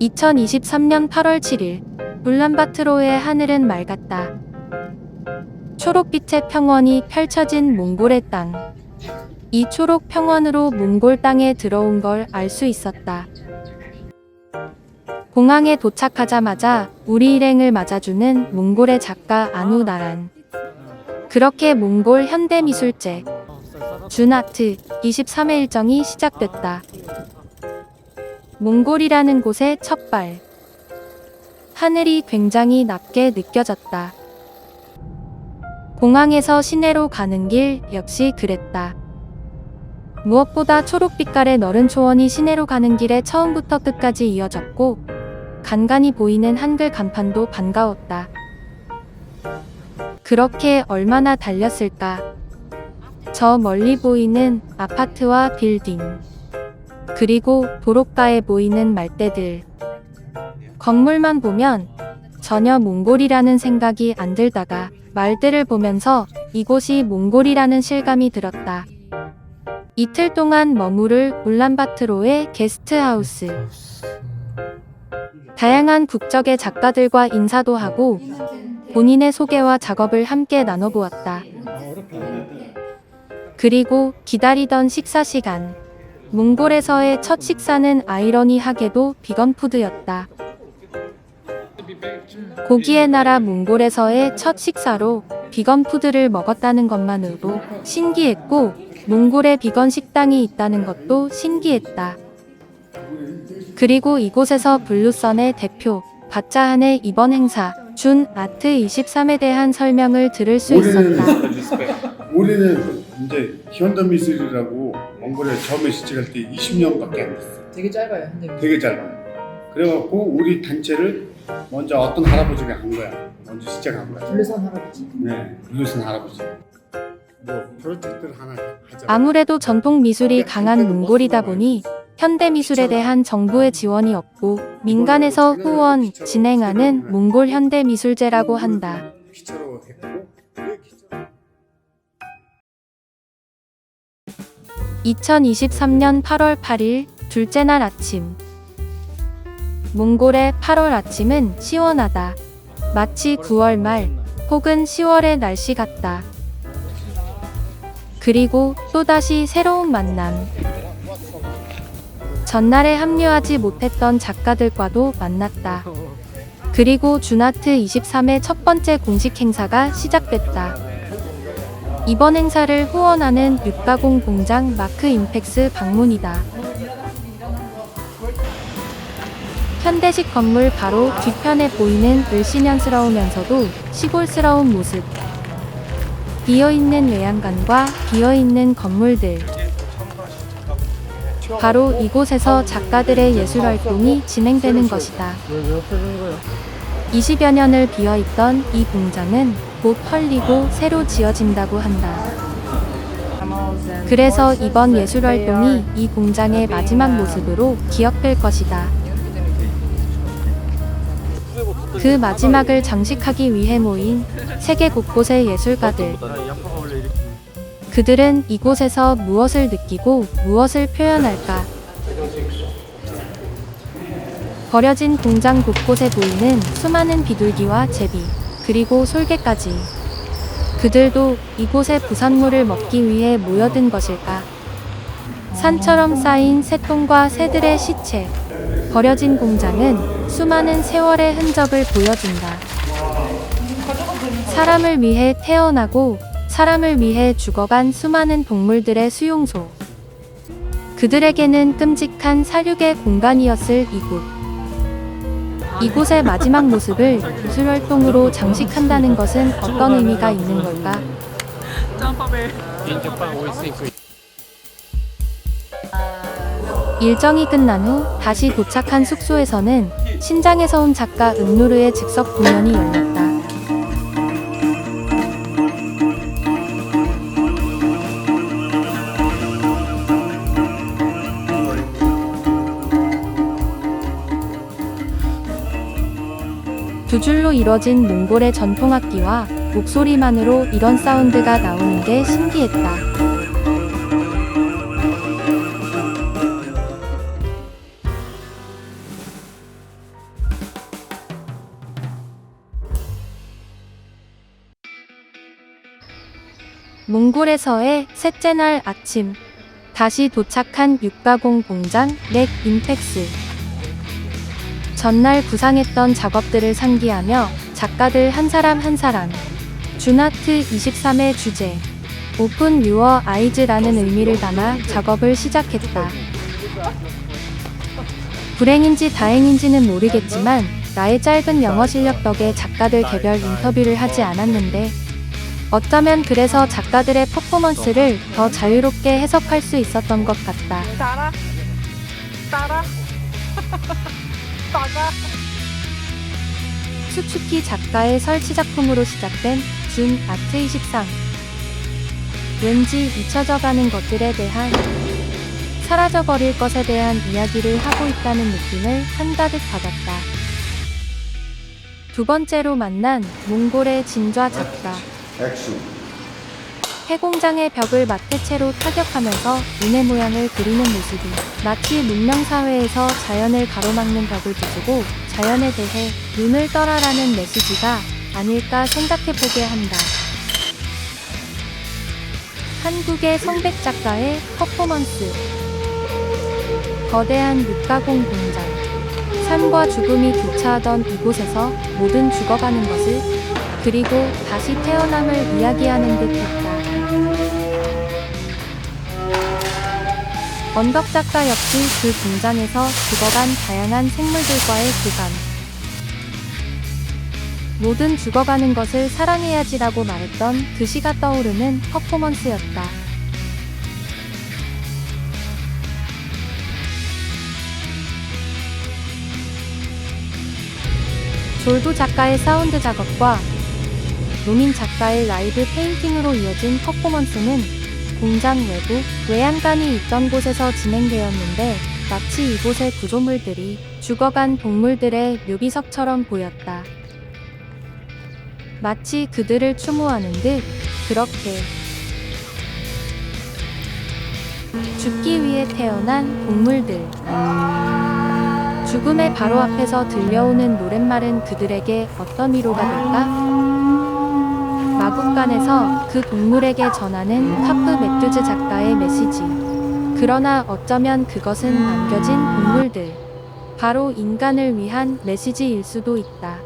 2023년 8월 7일 울란바토르의 하늘은 맑았다. 초록빛의 평원이 펼쳐진 몽골의 땅. 이 초록 평원으로 몽골 땅에 들어온 걸 알 수 있었다. 공항에 도착하자마자 우리 일행을 맞아주는 몽골의 작가 아누 나란. 그렇게 몽골 현대미술제 준아트 23회 일정이 시작됐다. 몽골이라는 곳의 첫발. 하늘이 굉장히 낮게 느껴졌다. 공항에서 시내로 가는 길 역시 그랬다. 무엇보다 초록빛깔의 너른 초원이 시내로 가는 길에 처음부터 끝까지 이어졌고 간간히 보이는 한글 간판도 반가웠다. 그렇게 얼마나 달렸을까? 저 멀리 보이는 아파트와 빌딩, 그리고 도로가에 보이는 말대들. 건물만 보면 전혀 몽골이라는 생각이 안 들다가 말들을 보면서 이곳이 몽골이라는 실감이 들었다. 이틀 동안 머무를 울란바토르의 게스트하우스. 다양한 국적의 작가들과 인사도 하고 본인의 소개와 작업을 함께 나눠보았다. 그리고 기다리던 식사 시간. 몽골에서의 첫 식사는 아이러니하게도 비건 푸드였다. 고기의 나라 몽골에서의 첫 식사로 비건 푸드를 먹었다는 것만으로도 신기했고 몽골에 비건 식당이 있다는 것도 신기했다. 그리고 이곳에서 블루선의 대표 바짜한의 이번 행사 준 아트 23에 대한 설명을 들을 수 있었다. 올해는 이제 현대미술이라고 몽골에 처음에 시작할 때 20년밖에 안 됐어. 되게 짧아요, 현대미술. 되게 짧아요. 그래갖고 우리 단체를 먼저 어떤 할아버지가 한 거야. 먼저 시작한 거야. 블루선 할아버지. 네, 블루슨 할아버지. 뭐 프로젝트를 하나 하자. 아무래도 전통 미술이 강한 몽골이다 보니 현대미술에 대한 정부의 지원이 없고 민간에서 후원, 진행하는 몽골 현대미술제라고 한다. 기차로 했고 2023년 8월 8일 둘째 날 아침. 몽골의 8월 아침은 시원하다. 마치 9월 말 혹은 10월의 날씨 같다. 그리고 또다시 새로운 만남. 전날에 합류하지 못했던 작가들과도 만났다. 그리고 준아트 23의 첫 번째 공식 행사가 시작됐다. 이번 행사를 후원하는 육가공 공장 마크 임팩스 방문이다. 현대식 건물 바로 뒤편에 보이는 을씨년스러우면서도 시골스러운 모습. 비어있는 외양간과 비어있는 건물들. 바로 이곳에서 작가들의 예술활동이 진행되는 것이다. 20여 년을 비어있던 이 공장은 곧 헐리고 새로 지어진다고 한다. 그래서 이번 예술활동이 이 공장의 마지막 모습으로 기억될 것이다. 그 마지막을 장식하기 위해 모인 세계 곳곳의 예술가들. 그들은 이곳에서 무엇을 느끼고 무엇을 표현할까? 버려진 공장 곳곳에 보이는 수많은 비둘기와 제비, 그리고 솔개까지. 그들도 이곳의 부산물을 먹기 위해 모여든 것일까? 산처럼 쌓인 새똥과 새들의 시체. 버려진 공장은 수많은 세월의 흔적을 보여준다. 사람을 위해 태어나고 사람을 위해 죽어간 수많은 동물들의 수용소. 그들에게는 끔찍한 사육의 공간이었을 이곳. 이곳의 마지막 모습을 예술활동으로 장식한다는 것은 어떤 의미가 있는 걸까? 일정이 끝난 후 다시 도착한 숙소에서는 신장에서 온 작가 은누르의 즉석 공연이 열렸다. 두 줄로 이뤄진 몽골의 전통악기와 목소리만으로 이런 사운드가 나오는 게 신기했다. 몽골에서의 셋째 날 아침, 다시 도착한 육가공 공장 넥 임팩스. 전날 구상했던 작업들을 상기하며 작가들 한 사람 한 사람 준하트 23의 주제 오픈 유어 아이즈라는 의미를 담아 작업을 시작했다. 불행인지 다행인지는 모르겠지만 나의 짧은 영어 실력 덕에 작가들 개별 인터뷰를 하지 않았는데 어쩌면 그래서 작가들의 퍼포먼스를 더 자유롭게 해석할 수 있었던 것 같다. 따라 따라 따라 수츠키 작가의 설치 작품으로 시작된 준 아트 23. 왠지 잊혀져가는 것들에 대한, 사라져버릴 것에 대한 이야기를 하고 있다는 느낌을 한가득 받았다. 두 번째로 만난 몽골의 진좌 작가. 폐공장의 벽을 마테체로 타격하면서 눈의 모양을 그리는 모습이 마치 문명사회에서 자연을 가로막는 벽을 부수고 자연에 대해 눈을 떠라라는 메시지가 아닐까 생각해보게 한다. 한국의 성백 작가의 퍼포먼스. 거대한 육가공 공장. 삶과 죽음이 교차하던 이곳에서 모든 죽어가는 것을, 그리고 다시 태어남을 이야기하는 듯 했다. 언덕 작가 역시 그 공장에서 죽어간 다양한 생물들과의 교감. 모든 죽어가는 것을 사랑해야지라고 말했던 그 시가 떠오르는 퍼포먼스였다. 졸도 작가의 사운드 작업과 노민 작가의 라이브 페인팅으로 이어진 퍼포먼스는 공장 외부, 외양간이 있던 곳에서 진행되었는데 마치 이곳의 구조물들이 죽어간 동물들의 묘비석처럼 보였다. 마치 그들을 추모하는 듯 그렇게 죽기 위해 태어난 동물들. 죽음의 바로 앞에서 들려오는 노랫말은 그들에게 어떤 위로가 될까? 마국간에서 그 동물에게 전하는 카프 맥두즈 작가의 메시지. 그러나 어쩌면 그것은 남겨진 동물들, 바로 인간을 위한 메시지일 수도 있다.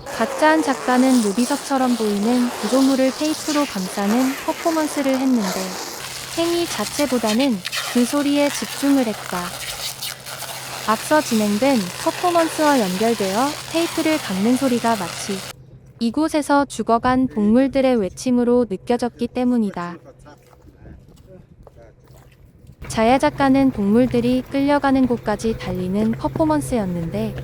가짜한 작가는 묘비석처럼 보이는 구조물을 테이프로 감싸는 퍼포먼스를 했는데 행위 자체보다는 그 소리에 집중을 했다. 앞서 진행된 퍼포먼스와 연결되어 테이프를 감는 소리가 마치 이곳에서 죽어간 동물들의 외침으로 느껴졌기 때문이다. 자야 작가는 동물들이 끌려가는 곳까지 달리는 퍼포먼스였는데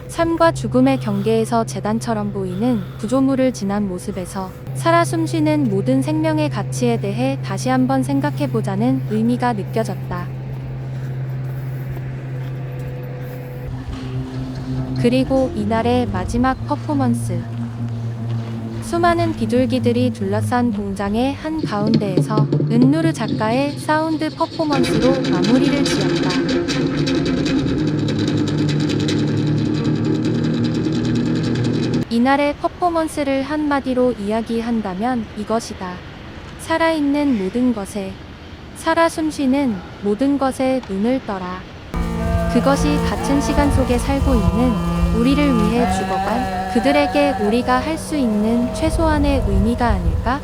삶과 죽음의 경계에서 재단처럼 보이는 구조물을 지난 모습에서 살아 숨쉬는 모든 생명의 가치에 대해 다시 한번 생각해보자는 의미가 느껴졌다. 그리고 이날의 마지막 퍼포먼스. 수많은 비둘기들이 둘러싼 공장의 한 가운데에서 은누르 작가의 사운드 퍼포먼스로 마무리를 지었다. 이날의 퍼포먼스를 한마디로 이야기한다면 이것이다. 살아있는 모든 것에, 살아 숨쉬는 모든 것에 눈을 떠라. 그것이 같은 시간 속에 살고 있는 우리를 위해 죽어간 그들에게 우리가 할 수 있는 최소한의 의미가 아닐까?